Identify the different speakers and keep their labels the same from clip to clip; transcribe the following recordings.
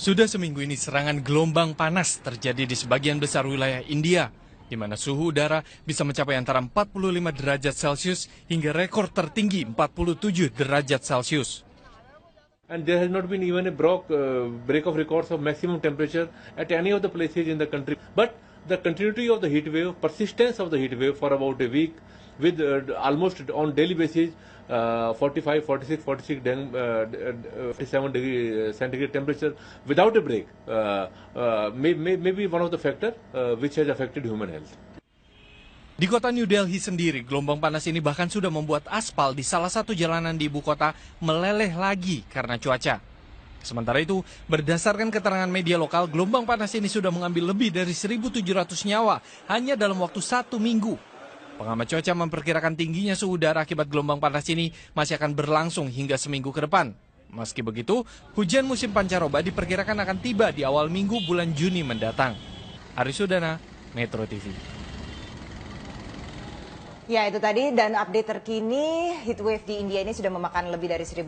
Speaker 1: Sudah seminggu ini serangan gelombang panas terjadi di sebagian besar wilayah India, di mana suhu udara bisa mencapai antara 45 derajat Celcius hingga rekor tertinggi 47 derajat Celcius.
Speaker 2: And there has not been even a break of records of maximum temperature at any of the places in the country. But the continuity of the heat wave, persistence of the heat wave for about a week, with almost on daily basis 45, 46, 47 degree centigrade temperature without a break may be one of the factors which has affected human health.
Speaker 1: Di kota New Delhi sendiri, gelombang panas ini bahkan sudah membuat aspal di salah satu jalanan di ibu kota meleleh lagi karena cuaca. Sementara itu, berdasarkan keterangan media lokal, gelombang panas ini sudah mengambil lebih dari 1.700 nyawa hanya dalam waktu 1 minggu. Pengamat cuaca memperkirakan tingginya suhu udara akibat gelombang panas ini masih akan berlangsung hingga seminggu ke depan. Meski begitu, hujan musim pancaroba diperkirakan akan tiba di awal minggu bulan Juni mendatang. Aris Sudana, Metro TV.
Speaker 3: Ya, itu tadi, dan update terkini heatwave di India ini sudah memakan lebih dari 1.800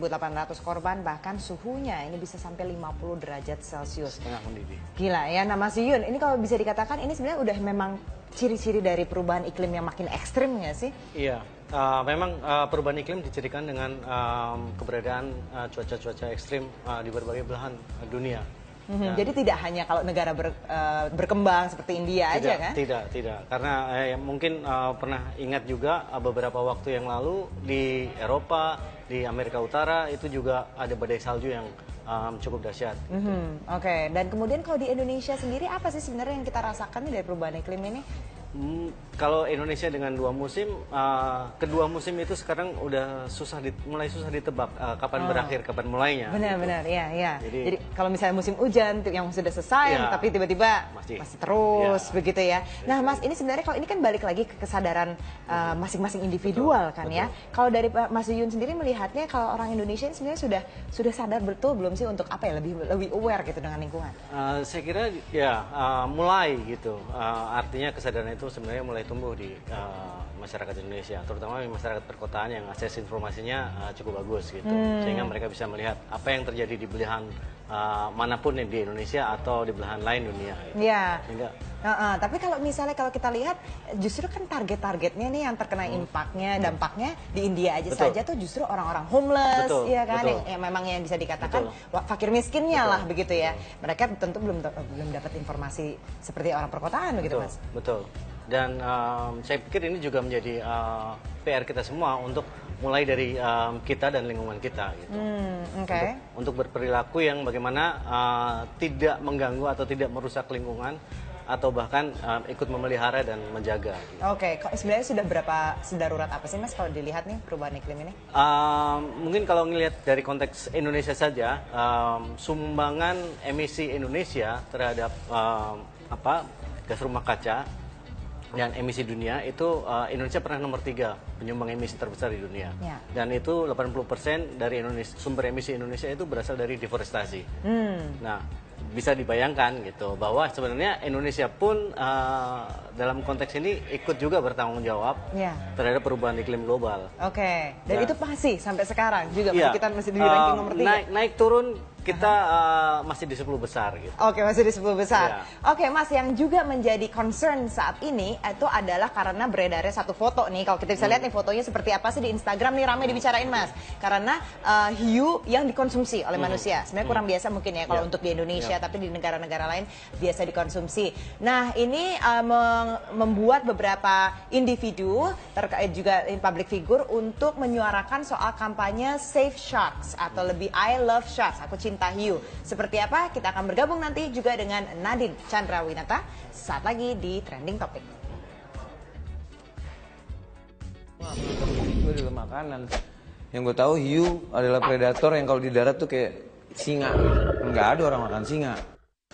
Speaker 3: korban, bahkan suhunya ini bisa sampai 50 derajat Celcius.
Speaker 4: Setengah mendidih.
Speaker 3: Gila ya, nah Mas Yuyun, ini kalau bisa dikatakan ini sebenarnya udah memang ciri-ciri dari perubahan iklim yang makin ekstrim nggak sih?
Speaker 4: Iya, memang perubahan iklim dicirikan dengan keberadaan cuaca-cuaca ekstrim di berbagai belahan dunia.
Speaker 3: Jadi tidak hanya kalau negara berkembang seperti India aja kan?
Speaker 4: Tidak. Karena mungkin pernah ingat juga beberapa waktu yang lalu di Eropa, di Amerika Utara itu juga ada badai salju yang cukup dahsyat.
Speaker 3: Oke, dan kemudian kalau di Indonesia sendiri apa sih sebenarnya yang kita rasakan nih dari perubahan iklim ini?
Speaker 4: Kalau Indonesia dengan 2 musim, kedua musim itu sekarang udah mulai susah ditebak kapan berakhir, kapan mulainya.
Speaker 3: Benar-benar, gitu. Ya. Jadi kalau misalnya musim hujan yang sudah selesai, tapi tiba-tiba masih terus begitu ya. Nah, Mas, ini sebenarnya kalau ini kan balik lagi ke kesadaran masing-masing individual kan ya. Kalau dari Mas Yuyun sendiri melihatnya kalau orang Indonesia ini sebenarnya sudah sadar betul belum sih untuk apa ya lebih aware gitu dengan lingkungan?
Speaker 4: Saya kira ya mulai gitu. Artinya kesadaran itu sebenarnya mulai tumbuh di masyarakat Indonesia, terutama di masyarakat perkotaan yang akses informasinya cukup bagus gitu, sehingga mereka bisa melihat apa yang terjadi di belahan manapun di Indonesia atau di belahan lain dunia.
Speaker 3: Iya. Tapi kalau misalnya kalau kita lihat justru kan target-targetnya nih yang terkena dampaknya di India aja saja tuh justru orang-orang homeless, ya kan, yang memang yang bisa dikatakan fakir miskinnya lah begitu ya. Mereka tentu belum dapat informasi seperti orang perkotaan begitu, Mas.
Speaker 4: Betul. Dan saya pikir ini juga menjadi PR kita semua untuk mulai dari kita dan lingkungan kita gitu. Untuk berperilaku yang bagaimana tidak mengganggu atau tidak merusak lingkungan atau bahkan ikut memelihara dan menjaga.
Speaker 3: Gitu. Sebenarnya sudah berapa sedarurat apa sih, Mas, kalau dilihat nih perubahan iklim ini?
Speaker 4: Mungkin kalau ngelihat dari konteks Indonesia saja, sumbangan emisi Indonesia terhadap gas rumah kaca dan emisi dunia itu Indonesia pernah nomor 3 penyumbang emisi terbesar di dunia. Dan itu 80% dari sumber emisi Indonesia itu berasal dari deforestasi. Nah, bisa dibayangkan gitu bahwa sebenarnya Indonesia pun dalam konteks ini ikut juga bertanggung jawab terhadap perubahan iklim global.
Speaker 3: Dan itu masih sampai sekarang juga kita masih di ranking nomor 3.
Speaker 4: Naik turun kita masih di 10 besar gitu.
Speaker 3: Masih di 10 besar. Mas, yang juga menjadi concern saat ini itu adalah karena beredarnya satu foto nih. Kalau kita bisa lihat nih fotonya seperti apa sih di Instagram nih, ramai dibicarain, Mas. Karena hiu yang dikonsumsi oleh manusia. Sebenarnya kurang biasa mungkin ya kalau untuk di Indonesia, tapi di negara-negara lain biasa dikonsumsi. Nah, ini membuat beberapa individu terkait juga public figure untuk menyuarakan soal kampanye Save Sharks atau lebih I Love Sharks, aku cinta hiu. Seperti apa? Kita akan bergabung nanti juga dengan Nadine Chandrawinata saat lagi di Trending Topic.
Speaker 5: Itu adalah makanan. Yang gue tahu hiu adalah predator yang kalau di darat tuh kayak singa. Nggak ada orang makan singa.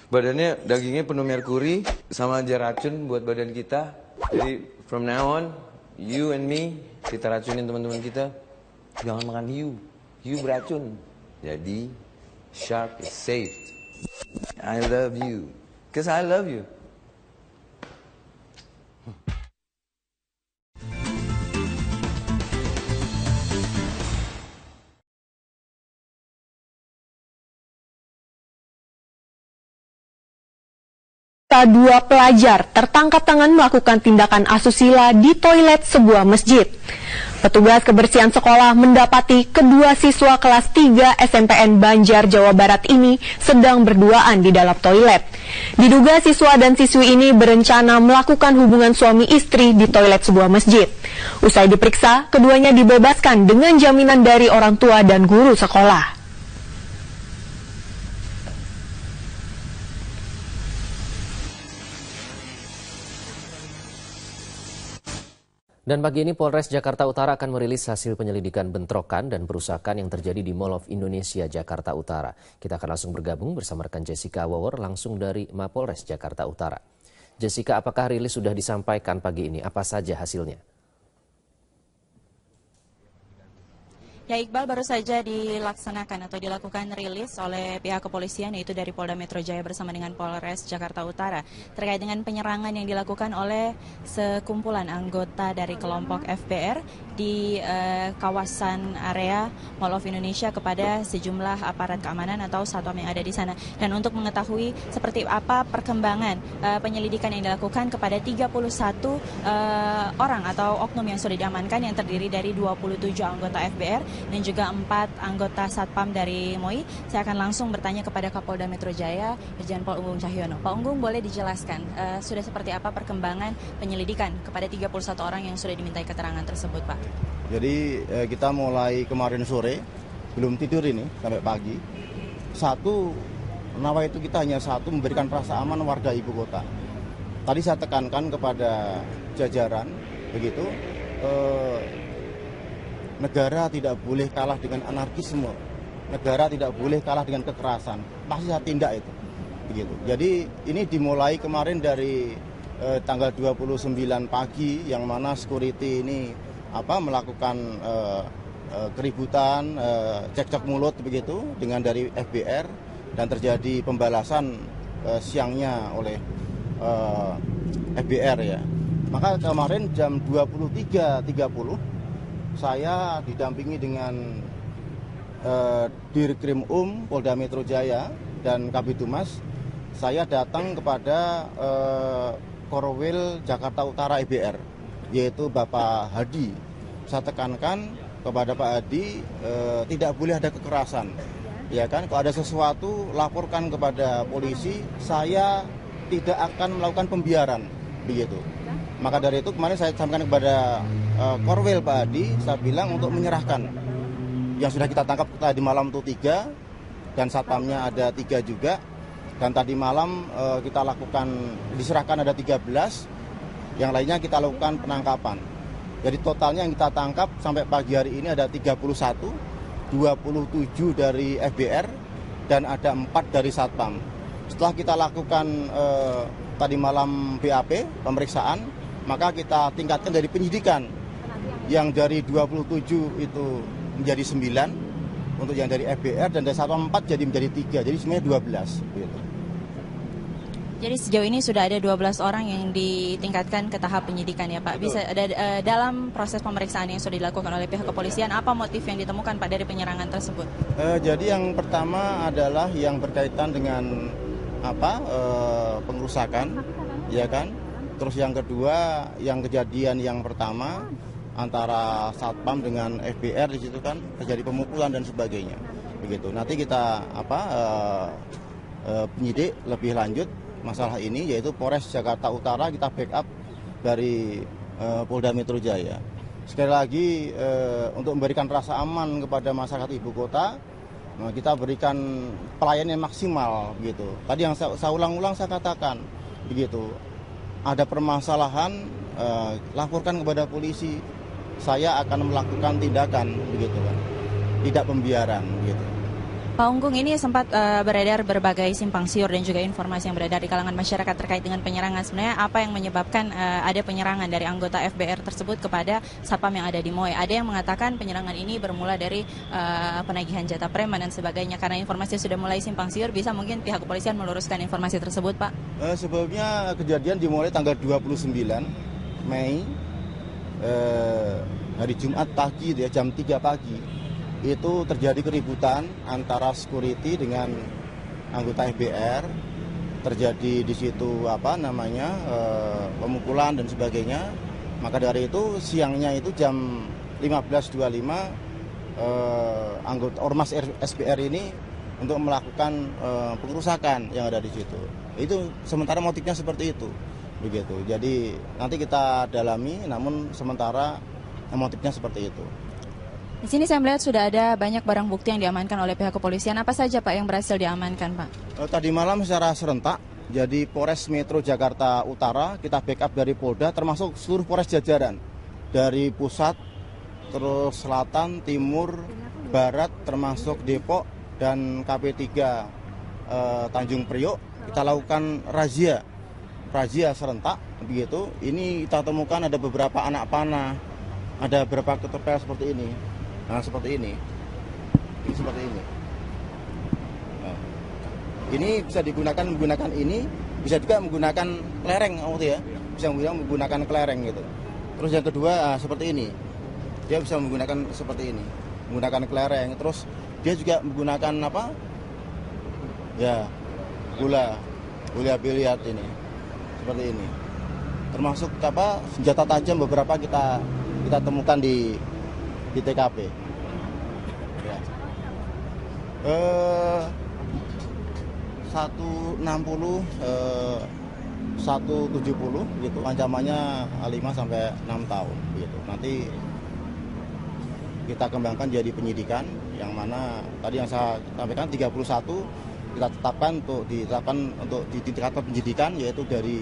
Speaker 5: Badannya, dagingnya penuh merkuri, sama aja racun buat badan kita. Jadi from now on, you and me, kita racunin teman-teman kita, jangan makan hiu. Hiu beracun. Jadi shark is saved. I love you. Because I love you.
Speaker 6: Pemirsa, 2 pelajar tertangkap tangan melakukan tindakan asusila di toilet sebuah masjid. Petugas kebersihan sekolah mendapati kedua siswa kelas 3 SMPN Banjar, Jawa Barat ini sedang berduaan di dalam toilet. Diduga siswa dan siswi ini berencana melakukan hubungan suami istri di toilet sebuah masjid. Usai diperiksa, keduanya dibebaskan dengan jaminan dari orang tua dan guru sekolah.
Speaker 7: Dan pagi ini Polres Jakarta Utara akan merilis hasil penyelidikan bentrokan dan perusakan yang terjadi di Mall of Indonesia, Jakarta Utara. Kita akan langsung bergabung bersama rekan Jessica Wawor langsung dari Mapolres Jakarta Utara. Jessica, apakah rilis sudah disampaikan pagi ini? Apa saja hasilnya?
Speaker 8: Ya, Iqbal, baru saja dilaksanakan atau dilakukan rilis oleh pihak kepolisian, yaitu dari Polda Metro Jaya bersama dengan Polres Jakarta Utara terkait dengan penyerangan yang dilakukan oleh sekumpulan anggota dari kelompok FBR di kawasan area Mall of Indonesia kepada sejumlah aparat keamanan atau satpam yang ada di sana. Dan untuk mengetahui seperti apa perkembangan penyelidikan yang dilakukan kepada 31 orang atau oknum yang sudah diamankan yang terdiri dari 27 anggota FBR dan juga 4 anggota Satpam dari MOI. Saya akan langsung bertanya kepada Kapolda Metro Jaya, Irjen Pol Unggung Cahyono. Pak Unggung, boleh dijelaskan sudah seperti apa perkembangan penyelidikan kepada 31 orang yang sudah dimintai keterangan tersebut, Pak?
Speaker 9: Jadi kita mulai kemarin sore, belum tidur ini sampai pagi. Satu, nawaitu kita hanya satu, memberikan rasa aman warga ibu kota. Tadi saya tekankan kepada jajaran, begitu, negara tidak boleh kalah dengan anarkisme, negara tidak boleh kalah dengan kekerasan, pasti saya tindak itu, begitu. Jadi ini dimulai kemarin dari tanggal 29 pagi, yang mana security ini melakukan keributan, cekcok mulut begitu dengan dari FBR, dan terjadi pembalasan siangnya oleh FBR ya. Maka kemarin jam 23.30 saya didampingi dengan Dirkrim Polda Metro Jaya dan Kabid Humas. Saya datang kepada Korwil Jakarta Utara IBR, yaitu Bapak Hadi. Saya tekankan kepada Pak Hadi tidak boleh ada kekerasan, ya kan? Kalau ada sesuatu laporkan kepada polisi. Saya tidak akan melakukan pembiaran, begitu. Maka dari itu kemarin saya sampaikan kepada Korwil Pak Hadi, saya bilang untuk menyerahkan yang sudah kita tangkap tadi malam itu 3, dan satpamnya ada 3 juga, dan tadi malam kita lakukan, diserahkan ada 13, yang lainnya kita lakukan penangkapan. Jadi totalnya yang kita tangkap sampai pagi hari ini ada 31, 27 dari FBR, dan ada 4 dari satpam. Setelah kita lakukan tadi malam BAP, pemeriksaan, maka kita tingkatkan dari penyidikan. Yang dari 27 itu menjadi 9 untuk yang dari FBR, dan dari satpam 4 jadi menjadi 3, jadi semuanya 12 gitu.
Speaker 8: Jadi sejauh ini sudah ada 12 orang yang ditingkatkan ke tahap penyidikan ya Pak. Bisa ada dalam proses pemeriksaan yang sudah dilakukan oleh pihak kepolisian, apa motif yang ditemukan Pak dari penyerangan tersebut?
Speaker 9: Jadi yang pertama adalah yang berkaitan dengan pengerusakan, ya kan? Terus yang kedua, yang kejadian yang pertama antara satpam dengan FBR, di situ kan terjadi pemukulan dan sebagainya, begitu. Nanti kita penyidik lebih lanjut masalah ini, yaitu Polres Jakarta Utara kita backup dari Polda Metro Jaya. Sekali lagi untuk memberikan rasa aman kepada masyarakat ibu kota, kita berikan pelayanan yang maksimal, begitu. Tadi yang saya ulang-ulang saya katakan, begitu. Ada permasalahan, laporkan kepada polisi. Saya akan melakukan tindakan, begitu kan. Tidak pembiaran, begitu.
Speaker 8: Pak Unggung, ini sempat beredar berbagai simpang siur dan juga informasi yang beredar di kalangan masyarakat terkait dengan penyerangan. Sebenarnya apa yang menyebabkan ada penyerangan dari anggota FBR tersebut kepada satpam yang ada di MOI? Ada yang mengatakan penyerangan ini bermula dari penagihan jatah preman dan sebagainya. Karena informasi sudah mulai simpang siur, bisa mungkin pihak kepolisian meluruskan informasi tersebut, Pak?
Speaker 9: Sebelumnya kejadian dimulai tanggal 29 Mei, hari Jumat pagi, jam 3 pagi. Itu terjadi keributan antara security dengan anggota FBR. terjadi di situ pemukulan dan sebagainya. Maka dari itu siangnya itu jam 15.25 anggota Ormas SBR ini untuk melakukan pengerusakan yang ada di situ. Itu sementara motifnya seperti itu, begitu. Jadi nanti kita dalami, namun sementara motifnya seperti itu.
Speaker 8: Di sini saya melihat sudah ada banyak barang bukti yang diamankan oleh pihak kepolisian. Apa saja Pak yang berhasil diamankan Pak?
Speaker 9: Tadi malam secara serentak, jadi Polres Metro Jakarta Utara kita backup dari Polda, termasuk seluruh Polres jajaran dari pusat, terus selatan, timur, barat, termasuk Depok dan KP3 Tanjung Priok. Kita lakukan razia serentak, begitu. Ini kita temukan ada beberapa anak panah, ada beberapa ketepel seperti ini. Nah, seperti ini. Ini seperti ini. Nah, ini bisa menggunakan ini, bisa juga menggunakan kelereng, ya. Bisa menggunakan kelereng gitu. Terus yang kedua seperti ini. Dia bisa menggunakan seperti ini, menggunakan kelereng. Terus dia juga menggunakan gula biliar ini. Seperti ini. Termasuk senjata tajam beberapa kita temukan di TKP. Ya. 160 170 gitu, ancamannya 5 sampai 6 tahun gitu. Nanti kita kembangkan jadi penyidikan, yang mana tadi yang saya sampaikan 31 kita tetapkan untuk ditingkatkan penyidikan, yaitu jadi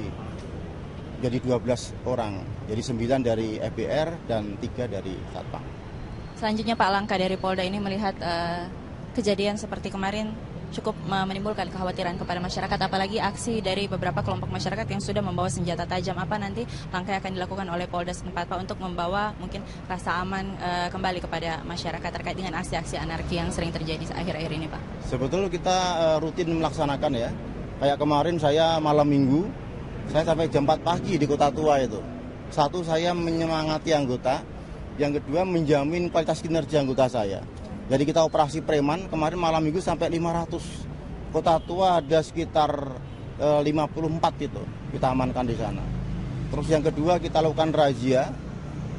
Speaker 9: 12 orang. Jadi 9 dari FBR dan 3 dari Satpam.
Speaker 8: Selanjutnya Pak, langkah dari Polda ini melihat kejadian seperti kemarin cukup menimbulkan kekhawatiran kepada masyarakat, apalagi aksi dari beberapa kelompok masyarakat yang sudah membawa senjata tajam. Apa nanti langkah yang akan dilakukan oleh Polda setempat Pak untuk membawa mungkin rasa aman kembali kepada masyarakat terkait dengan aksi-aksi anarki yang sering terjadi akhir-akhir ini Pak? Sebetulnya
Speaker 9: kita rutin melaksanakan ya. Kayak kemarin saya malam minggu, saya sampai jam 4 pagi di Kota Tua itu. Satu, saya menyemangati anggota. Yang kedua, menjamin kualitas kinerja anggota saya. Jadi kita operasi preman, kemarin malam minggu sampai 500. Kota Tua ada sekitar 54 itu, kita amankan di sana. Terus yang kedua kita lakukan razia,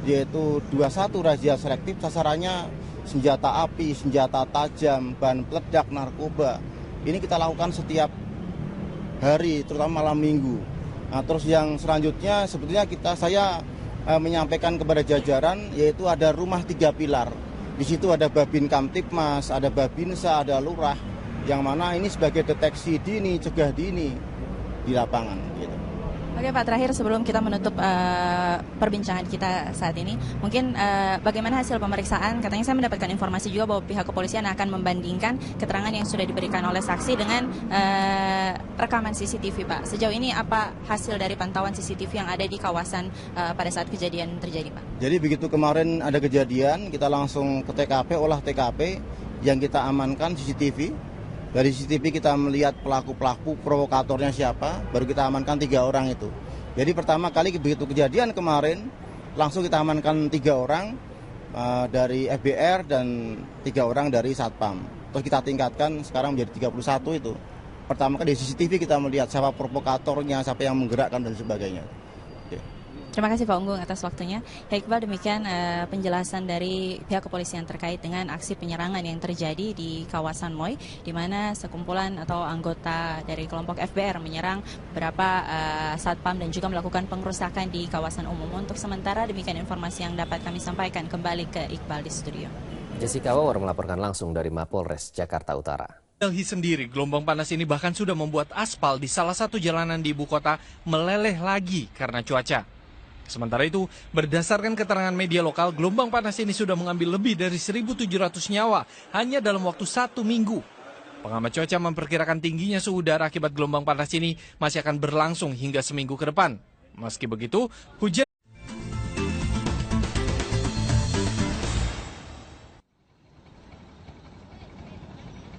Speaker 9: yaitu 21 razia selektif, sasarannya senjata api, senjata tajam, bahan peledak, narkoba. Ini kita lakukan setiap hari, terutama malam minggu. Nah, terus yang selanjutnya sebetulnya saya menyampaikan kepada jajaran, yaitu ada rumah 3 pilar. Di situ ada Babin Kamtipmas, ada Babinsa, ada Lurah, yang mana ini sebagai deteksi dini, cegah dini di lapangan. Gitu.
Speaker 8: Oke Pak, terakhir sebelum kita menutup perbincangan kita saat ini, mungkin bagaimana hasil pemeriksaan? Katanya saya mendapatkan informasi juga bahwa pihak kepolisian akan membandingkan keterangan yang sudah diberikan oleh saksi dengan rekaman CCTV Pak. Sejauh ini apa hasil dari pantauan CCTV yang ada di kawasan pada saat kejadian terjadi Pak?
Speaker 9: Jadi begitu kemarin ada kejadian, kita langsung ke TKP, olah TKP, yang kita amankan CCTV. Dari CCTV kita melihat pelaku-pelaku, provokatornya siapa, baru kita amankan 3 orang itu. Jadi pertama kali begitu kejadian kemarin, langsung kita amankan 3 orang dari FBR dan 3 orang dari Satpam. Terus kita tingkatkan sekarang menjadi 31 itu. Pertama kali di CCTV kita melihat siapa provokatornya, siapa yang menggerakkan dan sebagainya. Oke.
Speaker 8: Terima kasih Pak Unggung atas waktunya. Ya Iqbal, demikian penjelasan dari pihak kepolisian terkait dengan aksi penyerangan yang terjadi di kawasan Moi, di mana sekumpulan atau anggota dari kelompok FBR menyerang beberapa satpam dan juga melakukan pengerusakan di kawasan umum. Untuk sementara demikian informasi yang dapat kami sampaikan. Kembali ke Iqbal di studio.
Speaker 7: Jessica Wawor melaporkan langsung dari Mapolres Jakarta Utara.
Speaker 1: Delhi sendiri, gelombang panas ini bahkan sudah membuat aspal di salah satu jalanan di ibu kota meleleh lagi karena cuaca. Sementara itu, berdasarkan keterangan media lokal, gelombang panas ini sudah mengambil lebih dari 1.700 nyawa hanya dalam waktu 1 minggu. Pengamat cuaca memperkirakan tingginya suhu udara akibat gelombang panas ini masih akan berlangsung hingga seminggu ke depan. Meski begitu, hujan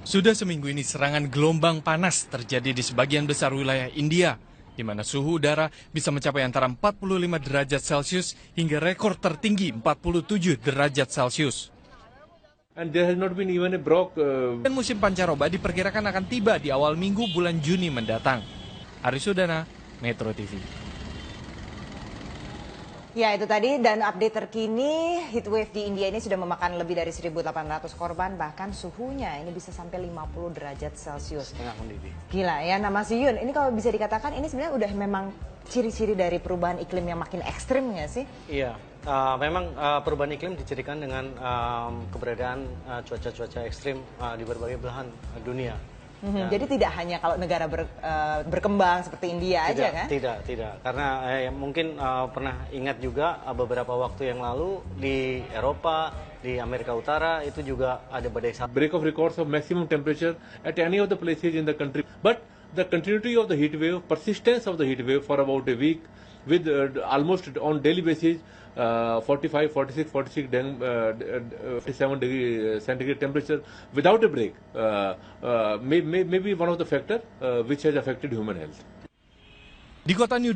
Speaker 1: sudah seminggu ini serangan gelombang panas terjadi di sebagian besar wilayah India, di mana suhu udara bisa mencapai antara 45 derajat Celcius hingga rekor tertinggi 47 derajat Celcius.
Speaker 2: And there has not been even a
Speaker 1: Dan musim pancaroba diperkirakan akan tiba di awal minggu bulan Juni mendatang. Arisudana, Metro TV.
Speaker 3: Ya itu tadi, dan update terkini heatwave di India ini sudah memakan lebih dari 1.800 korban, bahkan suhunya ini bisa sampai 50 derajat Celcius.
Speaker 4: Setengah mendidih.
Speaker 3: Gila ya, nah Mas Yun, ini kalau bisa dikatakan ini sebenarnya udah memang ciri-ciri dari perubahan iklim yang makin ekstrim nggak sih?
Speaker 4: Iya, memang perubahan iklim dicirikan dengan keberadaan cuaca-cuaca ekstrim di berbagai belahan dunia.
Speaker 3: Jadi tidak hanya kalau negara berkembang seperti India aja kan?
Speaker 4: Tidak. Karena mungkin pernah ingat juga beberapa waktu yang lalu di Eropa, di Amerika Utara itu juga ada badai salju.
Speaker 2: Break of records of maximum temperature at any of the places in the country. But the continuity of the heat wave, persistence of the heat wave for about a week with almost on daily basis 45, 46, 47 degree centigrade temperature without a break may be one of the factors which has affected human health.
Speaker 1: Di kota New Delhi